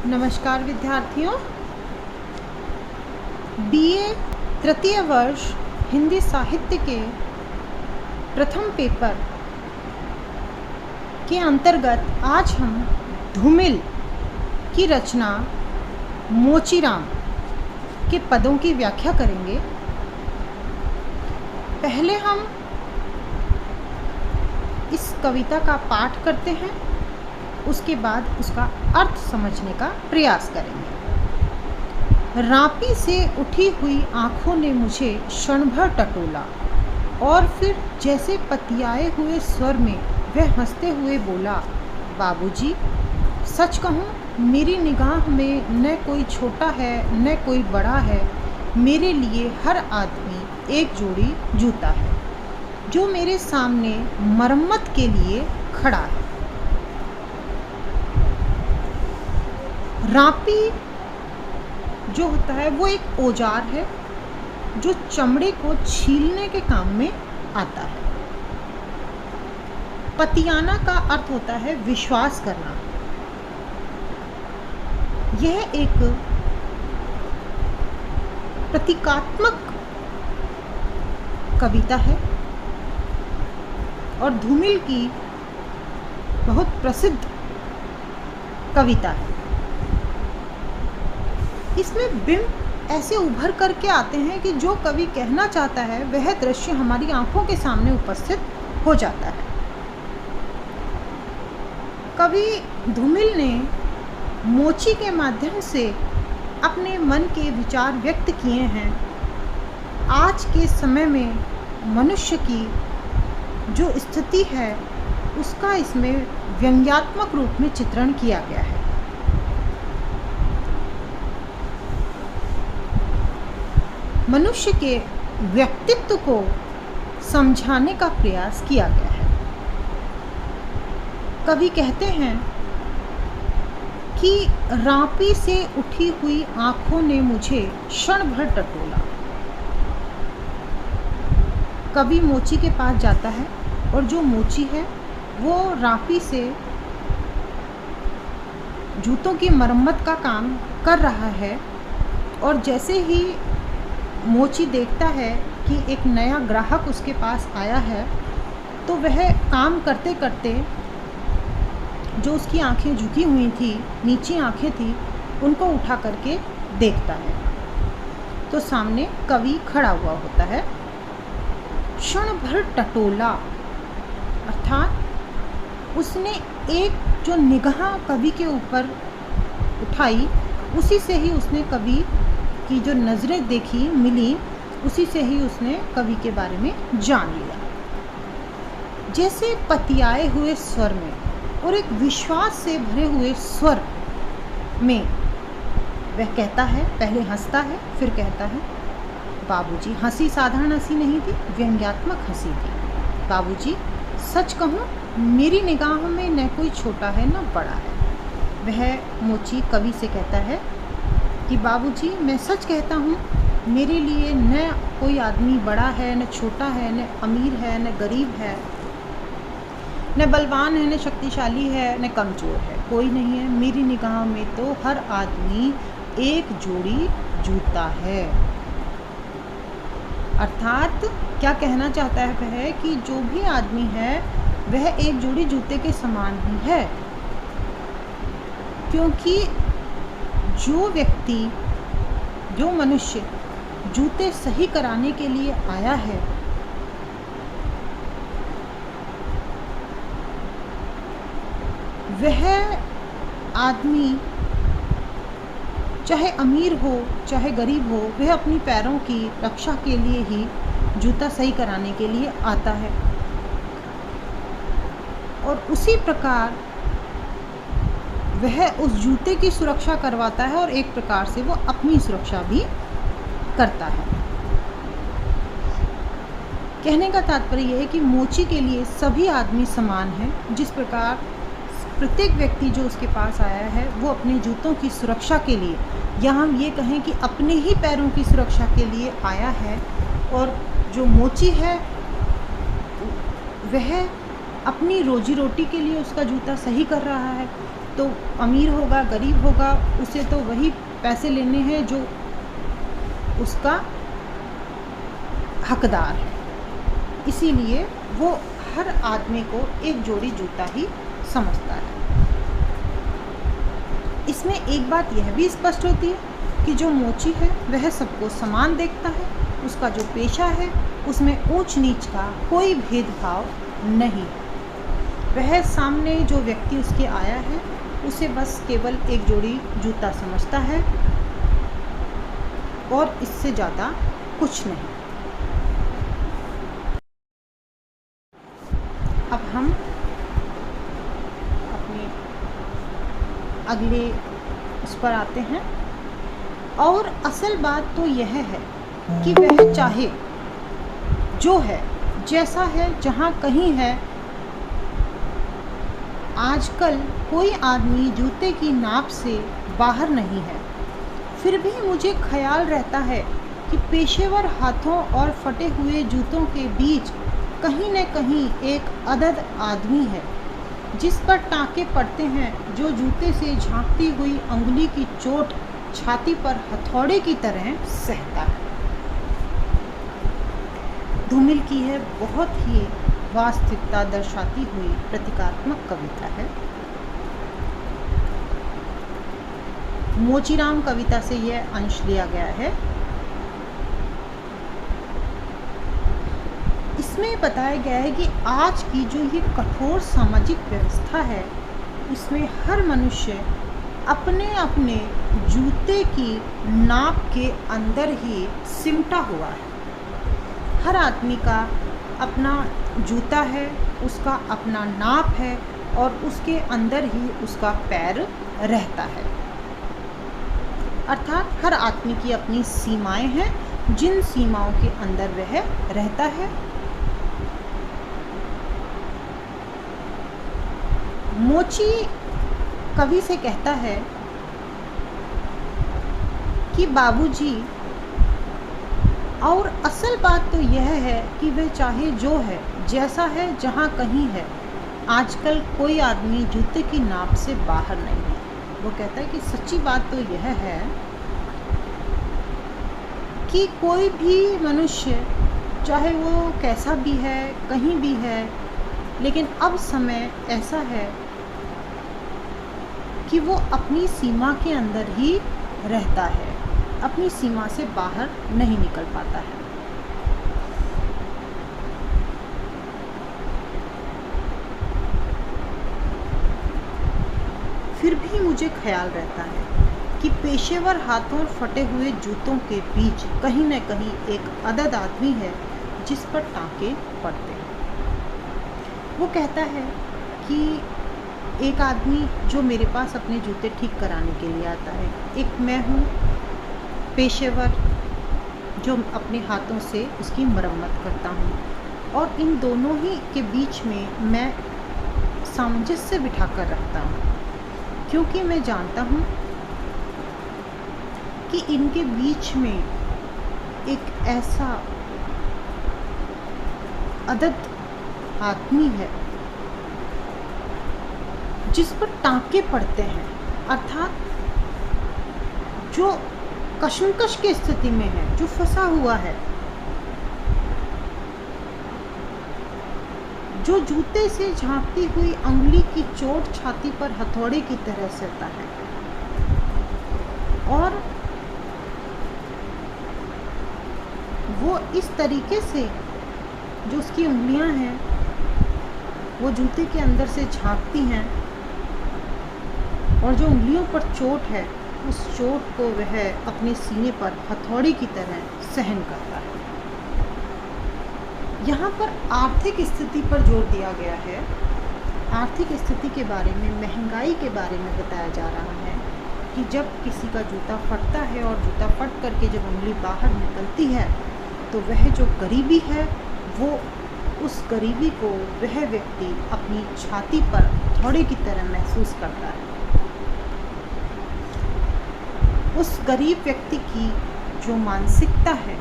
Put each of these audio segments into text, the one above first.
नमस्कार विद्यार्थियों। बीए तृतीय वर्ष हिंदी साहित्य के प्रथम पेपर के अंतर्गत आज हम धूमिल की रचना मोचीराम के पदों की व्याख्या करेंगे। पहले हम इस कविता का पाठ करते हैं, उसके बाद उसका अर्थ समझने का प्रयास करेंगे। रापी से उठी हुई आँखों ने मुझे क्षण भर टटोला और फिर जैसे पतियाए हुए स्वर में वह हंसते हुए बोला, बाबूजी, सच कहूँ मेरी निगाह में न कोई छोटा है न कोई बड़ा है। मेरे लिए हर आदमी एक जोड़ी जूता है जो मेरे सामने मरम्मत के लिए खड़ा है। रापी जो होता है वो एक औजार है जो चमड़े को छीलने के काम में आता है। पतियाना का अर्थ होता है विश्वास करना। यह एक प्रतीकात्मक कविता है और धूमिल की बहुत प्रसिद्ध कविता है। इसमें बिंब ऐसे उभर करके आते हैं कि जो कवि कहना चाहता है वह दृश्य हमारी आंखों के सामने उपस्थित हो जाता है। कवि धूमिल ने मोची के माध्यम से अपने मन के विचार व्यक्त किए हैं। आज के समय में मनुष्य की जो स्थिति है उसका इसमें व्यंग्यात्मक रूप में चित्रण किया गया है। मनुष्य के व्यक्तित्व को समझाने का प्रयास किया गया है। कवि कहते हैं कि रापी से उठी हुई आँखों ने मुझे क्षण भर टटोला। कवि मोची के पास जाता है और जो मोची है वो रापी से जूतों की मरम्मत का काम कर रहा है और जैसे ही मोची देखता है कि एक नया ग्राहक उसके पास आया है तो वह काम करते करते जो उसकी आंखें झुकी हुई थी, नीची आंखें थी, उनको उठा करके देखता है तो सामने कवि खड़ा हुआ होता है। क्षण भर टटोला अर्थात उसने एक जो निगाह कवि के ऊपर उठाई उसी से ही उसने कवि की जो नज़रें देखी मिली, उसी से ही उसने कवि के बारे में जान लिया। जैसे पतियाए हुए स्वर में और एक विश्वास से भरे हुए स्वर में वह कहता है, पहले हंसता है फिर कहता है, बाबूजी। हंसी साधारण हंसी नहीं थी, व्यंग्यात्मक हंसी थी। बाबूजी, सच कहूँ मेरी निगाहों में न कोई छोटा है न बड़ा है। वह मोची कवि से कहता है कि बाबूजी, मैं सच कहता हूँ मेरे लिए न कोई आदमी बड़ा है न छोटा है, न अमीर है न गरीब है, न बलवान है न शक्तिशाली है न कमज़ोर है, कोई नहीं है। मेरी निगाह में तो हर आदमी एक जोड़ी जूता है। अर्थात क्या कहना चाहता है वह कि जो भी आदमी है वह एक जोड़ी जूते के समान ही है, क्योंकि जो व्यक्ति, जो मनुष्य जूते सही कराने के लिए आया है वह आदमी चाहे अमीर हो चाहे गरीब हो, वह अपनी पैरों की रक्षा के लिए ही जूता सही कराने के लिए आता है। और उसी प्रकार वह उस जूते की सुरक्षा करवाता है और एक प्रकार से वो अपनी सुरक्षा भी करता है। कहने का तात्पर्य यह है कि मोची के लिए सभी आदमी समान हैं। जिस प्रकार प्रत्येक व्यक्ति जो उसके पास आया है वो अपने जूतों की सुरक्षा के लिए, या हम ये कहें कि अपने ही पैरों की सुरक्षा के लिए आया है, और जो मोची है वह अपनी रोजी रोटी के लिए उसका जूता सही कर रहा है। तो अमीर होगा गरीब होगा, उसे तो वही पैसे लेने हैं जो उसका हकदार है। इसीलिए वो हर आदमी को एक जोड़ी जूता ही समझता है। इसमें एक बात यह भी स्पष्ट होती है कि जो मोची है वह सबको समान देखता है। उसका जो पेशा है उसमें ऊंच नीच का कोई भेदभाव नहीं है। वह सामने जो व्यक्ति उसके आया है उसे बस केवल एक जोड़ी जूता समझता है और इससे ज़्यादा कुछ नहीं। अब हम अपने अगले उस पर आते हैं। और असल बात तो यह है कि वह चाहे जो है, जैसा है, जहाँ कहीं है। आजकल कोई आदमी जूते की नाप से बाहर नहीं है। फिर भी मुझे ख्याल रहता है कि पेशेवर हाथों और फटे हुए जूतों के बीच कहीं न कहीं एक अदद आदमी है जिस पर टाँके पड़ते हैं, जो जूते से झांकती हुई अंगुली की चोट छाती पर हथौड़े की तरह सहता है। धूमिल की है बहुत ही वास्तविकता दर्शाती हुई प्रतीकात्मक कविता है। मोचीराम कविता से यह अंश लिया गया है। इसमें बताया गया है कि आज की जो ये कठोर सामाजिक व्यवस्था है, इसमें हर मनुष्य अपने अपने जूते की नाप के अंदर ही सिमटा हुआ है। हर आदमी का अपना जूता है, उसका अपना नाप है और उसके अंदर ही उसका पैर रहता है। अर्थात हर आदमी की अपनी सीमाएं हैं, जिन सीमाओं के अंदर वह रहता है। मोची कवि से कहता है कि बाबूजी, और असल बात तो यह है कि वह चाहे जो है, जैसा है, जहाँ कहीं है। आजकल कोई आदमी जूते की नाप से बाहर नहीं है। वो कहता है कि सच्ची बात तो यह है कि कोई भी मनुष्य, चाहे वो कैसा भी है, कहीं भी है, लेकिन अब समय ऐसा है कि वो अपनी सीमा के अंदर ही रहता है, अपनी सीमा से बाहर नहीं निकल पाता है। फिर भी मुझे ख्याल रहता है कि पेशेवर हाथों और फटे हुए जूतों के बीच कहीं न कहीं एक अदद आदमी है जिस पर टाँके पड़ते हैं। वो कहता है कि एक आदमी जो मेरे पास अपने जूते ठीक कराने के लिए आता है, एक मैं हूँ पेशेवर जो अपने हाथों से उसकी मरम्मत करता हूँ, और इन दोनों ही के बीच में मैं सामंजस्य बिठा कर रखता हूँ, क्योंकि मैं जानता हूँ कि इनके बीच में एक ऐसा अदद आदमी है जिस पर टाँके पड़ते हैं, अर्थात जो कशमकश की स्थिति में है, जो फंसा हुआ है, जो जूते से झांकती हुई अंगुली की चोट छाती पर हथौड़े की तरह सहता है, और वो इस तरीके से जो उसकी उंगलियां हैं वो जूते के अंदर से झांकती हैं, और जो उंगलियों पर चोट है उस चोट को वह अपने सीने पर हथौड़े की तरह सहन करता है। यहाँ पर आर्थिक स्थिति पर जोर दिया गया है। आर्थिक स्थिति के बारे में, महंगाई के बारे में बताया जा रहा है कि जब किसी का जूता फटता है और जूता फट करके जब उंगली बाहर निकलती है तो वह जो गरीबी है वो उस गरीबी को वह व्यक्ति अपनी छाती पर हथौड़े की तरह महसूस करता है। उस गरीब व्यक्ति की जो मानसिकता है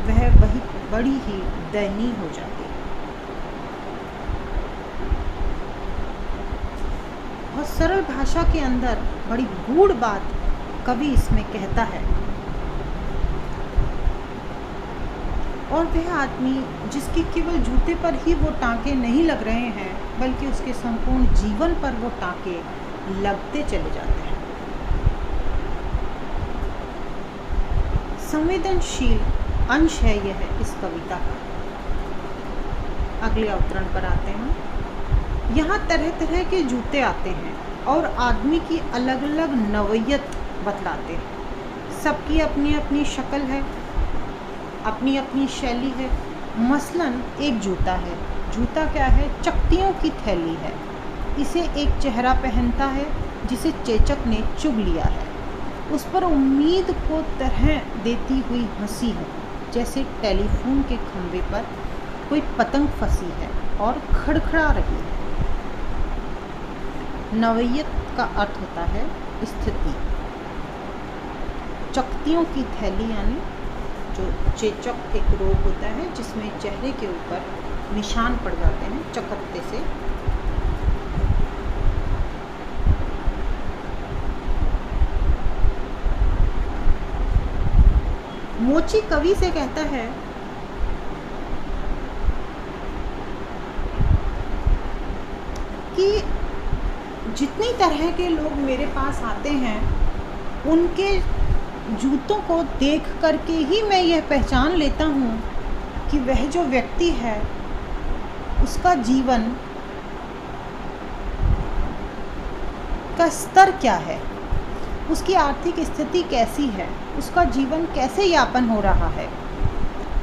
वह बड़ी ही दयनीय हो जाती है। बहुत सरल भाषा के अंदर बड़ी गूढ़ बात कवि इसमें कहता है। और वह आदमी जिसके केवल जूते पर ही वो टाँके नहीं लग रहे हैं, बल्कि उसके संपूर्ण जीवन पर वो टाँके लगते चले जाते हैं। संवेदनशील अंश है यह इस कविता का। अगले अवतरण पर आते हैं। यहाँ तरह तरह के जूते आते हैं और आदमी की अलग अलग नवैयत बतलाते हैं। सबकी अपनी अपनी शक्ल है, अपनी अपनी शैली है। मसलन एक जूता है। जूता क्या है? चकतियों की थैली है। इसे एक चेहरा पहनता है जिसे चेचक ने चुभ लिया है। उस पर उम्मीद को तरह देती हुई हंसी है, जैसे टेलीफोन के खंभे पर कोई पतंग फंसी है और खड़खड़ा रही है। नवैयत का अर्थ होता है स्थिति। चकतियों की थैली यानी जो चेचक एक रोग होता है जिसमें चेहरे के ऊपर निशान पड़ जाते हैं चकत्ते से। मोची कवि से कहता है कि जितनी तरह के लोग मेरे पास आते हैं उनके जूतों को देख करके ही मैं यह पहचान लेता हूँ कि वह जो व्यक्ति है उसका जीवन का स्तर क्या है, उसकी आर्थिक स्थिति कैसी है, उसका जीवन कैसे यापन हो रहा है।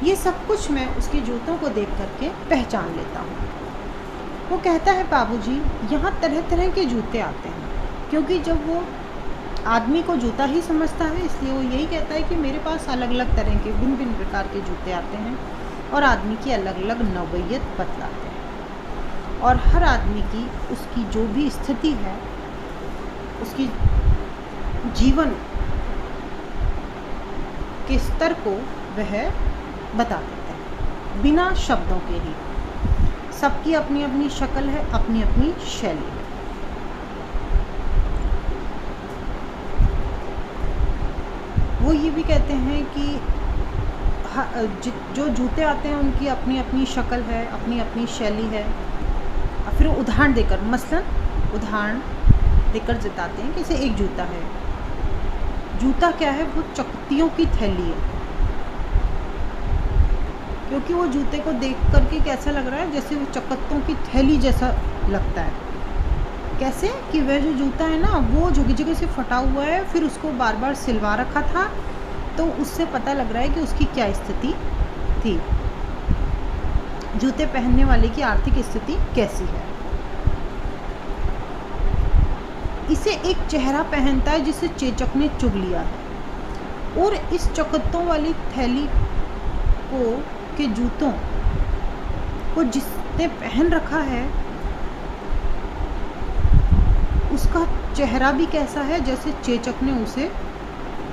ये सब कुछ मैं उसके जूतों को देख करके पहचान लेता हूँ। वो कहता है बाबूजी यहाँ तरह तरह के जूते आते हैं, क्योंकि जब वो आदमी को जूता ही समझता है इसलिए वो यही कहता है कि मेरे पास अलग अलग तरह के भिन्न भिन्न प्रकार के जूते आते हैं और आदमी की अलग अलग नवैयत बतलाते हैं। और हर आदमी की उसकी जो भी स्थिति है, उसकी जीवन के स्तर को वह बता देता है बिना शब्दों के ही। सबकी अपनी अपनी शक्ल है, अपनी अपनी शैली है। वो ये भी कहते हैं कि जो जूते आते हैं उनकी अपनी अपनी शक्ल है, अपनी अपनी शैली है। और फिर उदाहरण देकर, मसलन उदाहरण देकर जताते हैं कि जैसे एक जूता है। जूता क्या है? वो चकतियों की थैली है, क्योंकि वो जूते को देख करके कैसा लग रहा है? जैसे वो चकत्तों की थैली जैसा लगता है। कैसे कि वह जो जूता है ना वो जगह जगह से फटा हुआ है, फिर उसको बार बार सिलवा रखा था, तो उससे पता लग रहा है कि उसकी क्या स्थिति थी, जूते पहनने वाले की आर्थिक स्थिति कैसी है। इसे एक चेहरा पहनता है जिसे चेचक ने चुभ लिया है। और इस चकत्तों वाली थैली को के जूतों को जिसने पहन रखा है उसका चेहरा भी कैसा है? जैसे चेचक ने उसे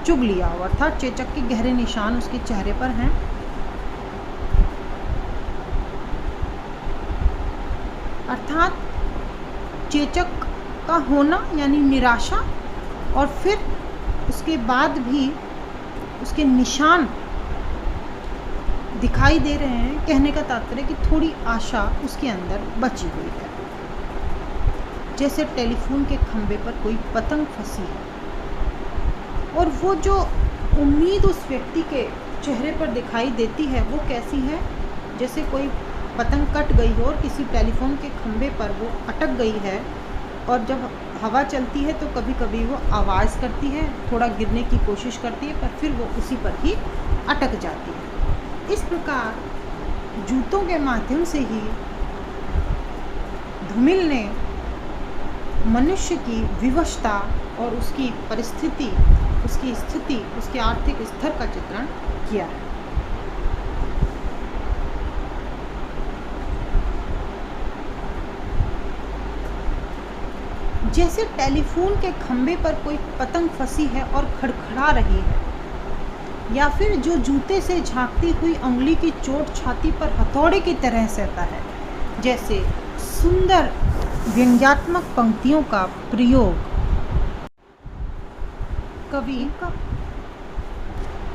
चुभ लिया हो, अर्थात चेचक के गहरे निशान उसके चेहरे पर हैं। अर्थात चेचक का होना यानी निराशा, और फिर उसके बाद भी उसके निशान दिखाई दे रहे हैं। कहने का तात्पर्य कि थोड़ी आशा उसके अंदर बची हुई है, जैसे टेलीफोन के खंभे पर कोई पतंग फंसी है। और वो जो उम्मीद उस व्यक्ति के चेहरे पर दिखाई देती है वो कैसी है? जैसे कोई पतंग कट गई हो और किसी टेलीफोन के खंभे पर वो अटक गई है, और जब हवा चलती है तो कभी कभी वो आवाज़ करती है, थोड़ा गिरने की कोशिश करती है, पर फिर वो उसी पर ही अटक जाती है। इस प्रकार जूतों के माध्यम से ही धूमिल ने मनुष्य की विवशता और उसकी परिस्थिति, उसकी स्थिति, उसके आर्थिक स्तर का चित्रण किया है। जैसे टेलीफोन के खंभे पर कोई पतंग फंसी है और खड़खड़ा रही है, या फिर जो जूते से झांकती हुई उंगली की चोट छाती पर हथौड़े की तरह सहता है। जैसे सुंदर व्यंग्यात्मक पंक्तियों का प्रयोग कवि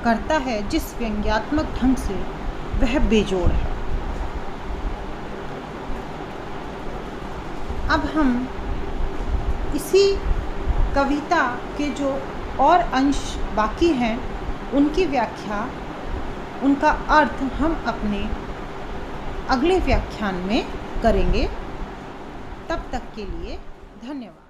करता है जिस व्यंग्यात्मक ढंग से वह बेजोड़ है। अब हम इसी कविता के जो और अंश बाकी हैं उनकी व्याख्या, उनका अर्थ हम अपने अगले व्याख्यान में करेंगे। तब तक के लिए धन्यवाद।